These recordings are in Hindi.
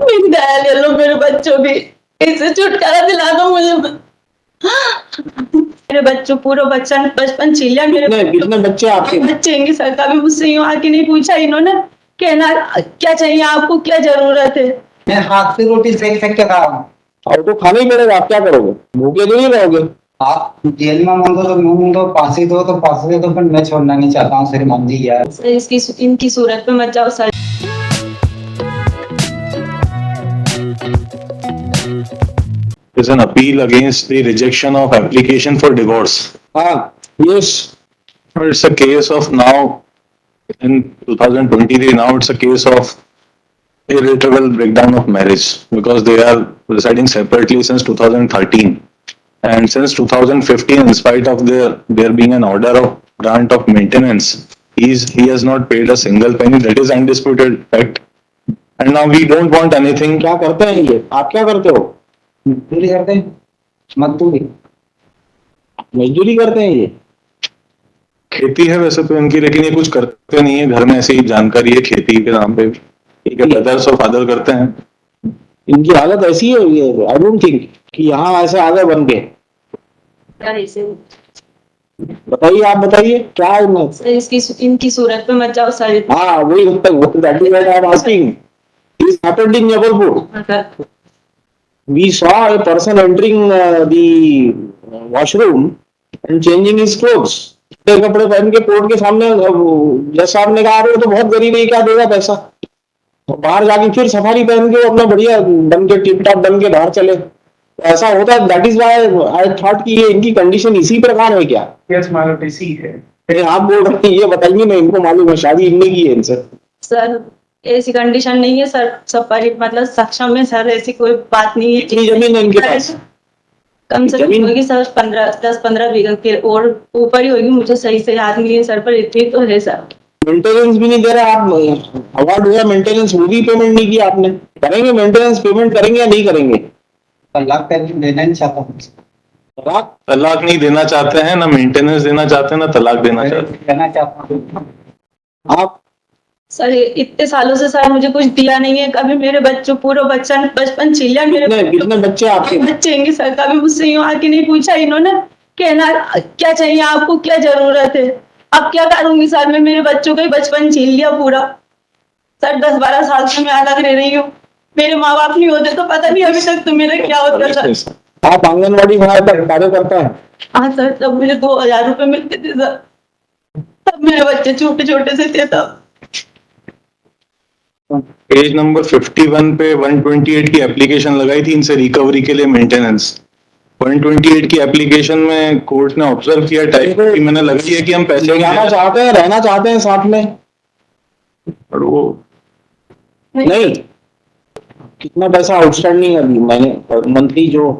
मेरी दया ले लो, मेरे बच्चों की इससे छुटकारा दिला दो मुझे। मेरे बच्चों पूरा बचपन छीन लिया मेरे। कितने बच्चे आपके? बच्चे हैं सर, कभी मुझसे यूं आके नहीं पूछा इन्होंने, कहना क्या चाहिए आपको, क्या जरूरत है। मैं हाथ से रोटी सेक सेक के खा रहा हूँ। और तो खाना ही पड़ेगा, आप क्या करोगे? भूखे तो नहीं रहोगे। आप जेल में मांगो तो मुंह दो, फांसी दो तो फांसी दे दो, पर मैं छोड़ना नहीं चाहता हूँ श्रीमान जी यार। इनकी सूरत पे मत जाओ sir. Is an appeal against the rejection of application for divorce. हाँ, yes. It's a case of now in 2023. Now it's a case of irretrievable breakdown of marriage because they are residing separately since 2013, and since 2015, in spite of there being an order of grant of maintenance, he has not paid a single penny. That is undisputed fact. And now we don't want anything. क्या करते हैं ये? आप क्या करते हो? मजदूरी करते हैं, मजदूरी करते हैं ये। खेती है वैसे तो इनकी, लेकिन ये कुछ करते नहीं है घर में, ऐसी ही जानकारी है खेती के नाम पे। ठीक है, ब्रदर्स और फादर करते हैं। इनकी हालत ऐसी है, ये आई डोंट थिंक कि यहाँ ऐसे आगे बन के। बताइए, आप बताइए क्या है इनकी सूरत पे मत जाओ सर। हाँ, वही that is what I am asking. This happened in Jabalpur. We saw a person entering the washroom and changing his clothes. कपड़े पहन के कोर्ट के सामने जज साहब ने कहा, अरे तो बहुत गरीब है, क्या देगा पैसा। तो बाहर जाके फिर सफारी पहन के अपना बढ़िया बन के टिप टॉप बन के बाहर चले। ऐसा होता है। That is why I thought कि ये इनकी कंडीशन इसी प्रकार है क्या? यस मालूम इसी है। आप बोल रहे हैं, ये बताइए ना, इनको मालूम है शादी इनने की है इनसे। सर ऐसी कंडीशन नहीं है सर, सब मतलब सक्षम है सर, ऐसी कोई बात नहीं है। कितनी जमीन है इनके पास? कम से कम होगी सर 10-15 बीघा के और ऊपर ही होगी, मुझे सही से याद नहीं है सर, पर इतनी तो है सर। मेंटेनेंस भी नहीं दे रहे आप। अवार्ड हुआ मेंटेनेंस, वो भी पेमेंट नहीं किया आपने। करेंगे मेंटेनेंस, पेमेंट करेंगे या नहीं करेंगे? तलाक देना नहीं चाहता हूँ। तलाक नहीं देना चाहते हैं, ना मेंटेनेंस देना चाहते हैं, ना तलाक देना चाहते हैं। आप सर इतने सालों से सर मुझे कुछ दिया नहीं है, कभी मेरे बच्चों पूरा बचपन छीन लिया मेरे। कितने बच्चे आपके? बच्चे हैं सर, कभी मुझसे यूं आके नहीं पूछा इन्होंने, कहना क्या चाहिए आपको, क्या जरूरत है। अब क्या करूंगी सर, मैं मेरे बच्चों का ही बचपन छीन लिया पूरा। सर 10-12 साल से मैं अलग रह रही हूँ, मेरे माँ बाप नहीं होते तो पता नहीं अभी तक तो मेरा क्या होता सर। आप आंगनबाड़ी कार्य करता है? हाँ सर, तब मुझे 2000 रुपए मिलते थे सर, तब मेरे बच्चे छोटे छोटे से थे तब। पेज नंबर 51 पे 128 की एप्लीकेशन लगाई थी इनसे रिकवरी के लिए मेंटेनेंस। 128 की एप्लीकेशन में कोर्ट ने ऑब्जर्व किया टाइप की मैंने लगी है कि हम पैसे जाना चाहते हैं, रहना चाहते हैं साथ में, और वो नहीं। कितना पैसा आउटस्टैंडिंग है मैंने मंथली जो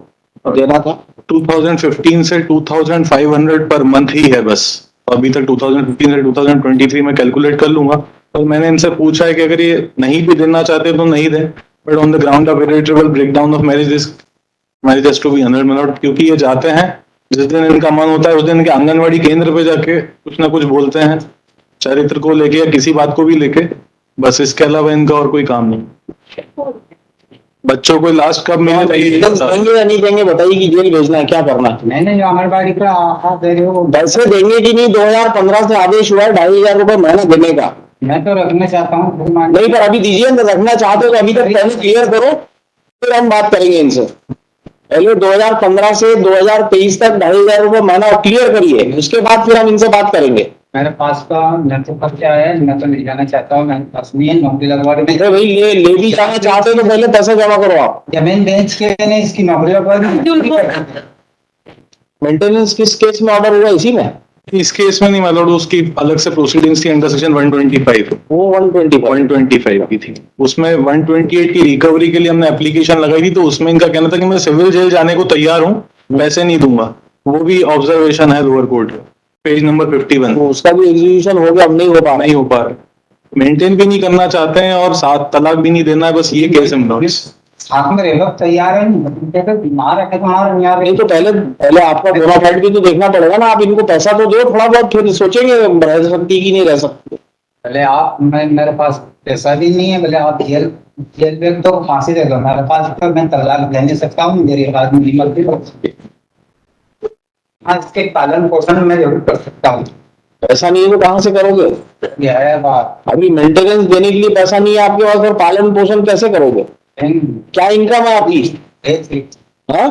देना था? 2015 से 2500 पर मंथ ही है बस। अभी तक 2015 से 2023 में कैलकुलेट कर लूंगा। और मैंने इनसे पूछा है कि अगर ये नहीं भी देना चाहते तो नहीं दें, but on the ground of irretrievable breakdown of marriage has to be annulled, क्योंकि ये जाते हैं जिस दिन इनका मन होता है उस दिन इनके आंगनबाड़ी केंद्र पे जाके कुछ ना कुछ बोलते हैं, चरित्र को लेके या किसी बात को भी लेके, बस इसके अलावा इनका और कोई काम नहीं। बच्चों को लास्ट कब मिले देंगे या नहीं देंगे बताइए कि जेल भेजना है, क्या करना है? नहीं जो हमारे बाड़ी पे आप दे रहे हो पैसे देंगे कि नहीं? 2015 से आदेश हुआ है 2500 रुपए महीना देने का। मैं तो रखना चाहता हूँ। नहीं, पर अभी दीजिए ना, रखना चाहते हो तो अभी तक पहले क्लियर करो, फिर हम बात करेंगे इनसे। पहले 2015 से 2023 तक 2500 रुपए महीना क्लियर करिए, उसके बाद फिर हम इनसे बात करेंगे। मेरे पास का न तो खर्चा है, मैं तो नहीं जाना चाहता हूँ, मेरे पास नहीं है, नौकरी लगवा रहे। अरे भाई ले भी जाना चाहते हो तो पहले पैसा जमा करो आप। जमीन बेच के नहीं, इसकी नौकरी लगवा। मेंटेनेंस किस केस में ऑर्डर हुआ? इसी में? इस केस में नहीं मतलब उसकी अलग से प्रोसीडिंग्स थी अंडर सेक्शन 125। वो 125 की थी, उसमें 128 की रिकवरी के लिए हमने एप्लीकेशन लगाई थी। तो उसमें इनका कहना था कि मैं सिविल जेल जाने को तैयार हूँ, पैसे नहीं दूंगा। वो भी ऑब्जर्वेशन है लोअर कोर्ट, पेज नंबर 51। उसका भी एग्जीक्यूशन हो गया, अब नहीं हो पा रहा। मेंटेन भी नहीं करना चाहते हैं और साथ तलाक भी नहीं देना है, बस ये केस है। साथ में रह तैयार है, बीमार है तो नहीं तो पहले आपका बोनाफाइड भी तो देखना पड़ेगा ना। आप इनको पैसा तो दो थोड़ा बहुत, फिर सोचेंगे रह सकती कि नहीं रह सकती। बोले आप मैं मेरे पास पैसा भी नहीं है, बोले आप जेल में तो फांसी दे दो, मेरे पास तो मैं तलाक ले नहीं सकता हूँ, मेरी औलाद नहीं मरती हो सकती। हाँ, इसके पालन पोषण मैं जरूर कर सकता हूँ। पैसा नहीं है तो कहाँ से करोगे? यह है बात। अभी मेंटेनेंस देने के लिए पैसा नहीं है आपके पास, और पालन पोषण कैसे करोगे? क्या इनकम है आपकी? हाँ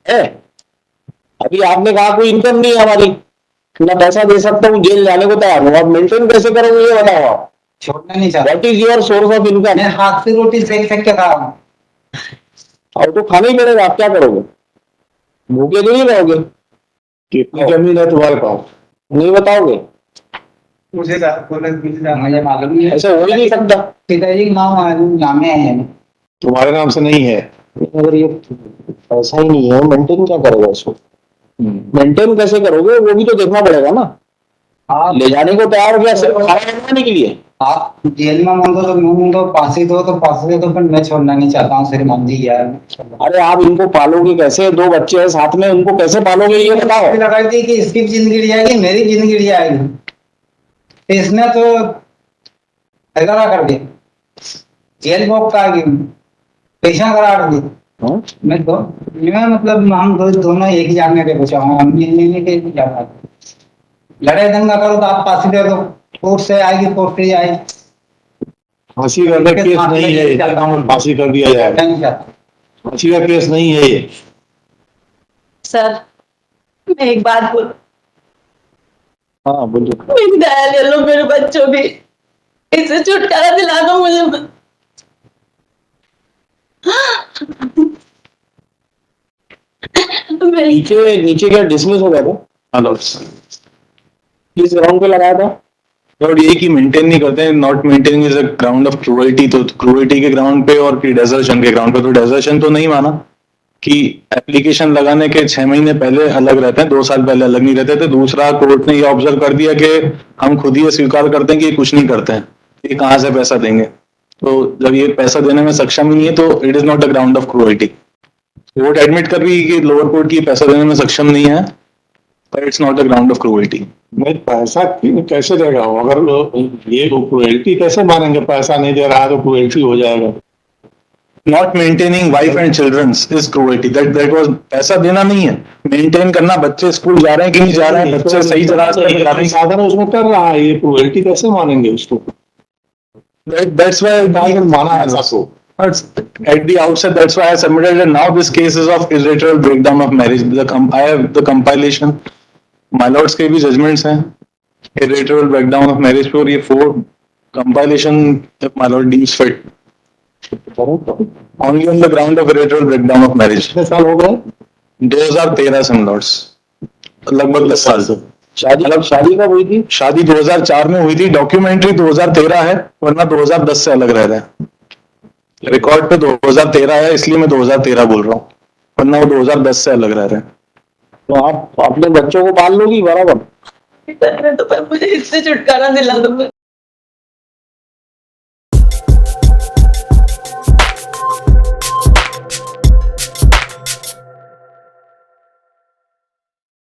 है? अभी आपने कहा कोई इनकम नहीं है हमारी, ना पैसा दे सकता हूँ, जेल जाने को तैयार हूँ, आप मेंटेन कैसे करोगे ये बताओ आप। छोड़ना नहीं चाहता। What is your source of income? मैं हाथ से रोटी सेक सेक के खा रहा हूँ। और तो खाना ही पड़ेगा, आप क्या करोगे? भूखे तो नहीं रहोगे? कितनी जमीन है तुम्हारे पास? नहीं बताओगे? मुझे मुझे मालूम नहीं है। ऐसा हो ही नहीं सकता। पिताजी का नाम है। तुम्हारे नाम से नहीं है। अगर ये पैसा ही नहीं है, मेंटेन क्या करोगे इसको? मेंटेन कैसे करोगे वो भी तो देखना पड़ेगा ना। आप ले जाने को तैयार हो गया सिर्फ खाना बनाने के लिए। आप जेल में मांगो तो मुंह दो, फांसी दो तो फांसी दे दो, पर मैं छोड़ना नहीं चाहता हूँ श्रीमान जी यार। अरे आप इनको पालोगे कैसे? 2 बच्चे हैं साथ में, उनको कैसे पालोगे ये बताओ। लगा दी कि इसकी भी जिंदगी गिर जाएगी, मेरी जिंदगी गिर जाएगी। इसने तो ऐसा कर दिया, जेल में का पेशा करार दी। हाँ? मैं मतलब हम दोनों एक ही जानने के बचा हूँ, हम मिलने के नहीं जा पाते। लड़ाई दंगा करो तो आप फांसी दे दो, कोर्ट से आएगी, कोर्ट से आएगी। फांसी का केस नहीं है, फांसी कर दिया जाए। नहीं चाहता। फांसी का केस नहीं है ये। सर मैं एक बात बोलूं, हाँ बोलिए। मेरी दया ले लो मेरे बच्चों भी, इससे छुटकारा दिला दो मुझे। मैं नीचे नीचे क्या डिसमिस हो गया था? हेलो किस ग्राउंड पे लगाया था? और ये कि मेंटेन नहीं करते हैं, not maintaining is a ground of cruelty. तो क्रूअल्टी के ग्राउंड पे और डेजर्शन के ग्राउंड पे, तो डेजर्शन तो नहीं माना कि एप्लीकेशन लगाने के 6 महीने पहले अलग रहते हैं, 2 साल पहले अलग नहीं रहते थे। दूसरा, कोर्ट ने ये ऑब्जर्व कर दिया कि हम खुद ही ये स्वीकार करते हैं कि ये कुछ नहीं करते हैं, ये कहाँ से पैसा देंगे। तो जब ये पैसा देने में सक्षम ही नहीं है तो it is not a ground of cruelty. Court admit कर रही है कि लोअर कोर्ट की पैसा देने में सक्षम नहीं है, पर it's not a ground of cruelty. नहीं, पैसा कैसे देगा वो? अगर ये क्रुएल्टी कैसे मानेंगे? पैसा नहीं दे रहा है तो क्रुएल्टी हो जाएगा। Not maintaining wife and childrens is cruelty. That was, पैसा देना नहीं है, मेंटेन करना। बच्चे स्कूल जा रहे हैं कि नहीं जा रहे हैं, बच्चे सही रास्ते पे जा रहे हैं। साधन उसमें कर रहा है, ये क्रुएल्टी कैसे मानेंगे उसको? That's why माना है सबको। at the outset, that's why I submitted, and now this case is of irretrievable breakdown of marriage. I have the compilation, my lords के भी judgments हैं irretrievable breakdown of marriage पे, और ये 4 compilation my lord deems fit only on the ground of irretrievable breakdown of marriage. कितने साल हो गए? 2013 से my lords, लगभग 10 साल से। शादी कब हुई थी? शादी 2004 में हुई थी, डॉक्यूमेंट्री 2013 है, वरना 2010 से अलग रह रहे हैं। रिकॉर्ड पे 2013 है, इसलिए मैं 2013 बोल रहा हूँ, वरना वो 2010 से अलग रह रहे हैं। तो आप अपने बच्चों को पाल लोगी बराबर? तो पर मुझे इससे छुटकारा दिला दो।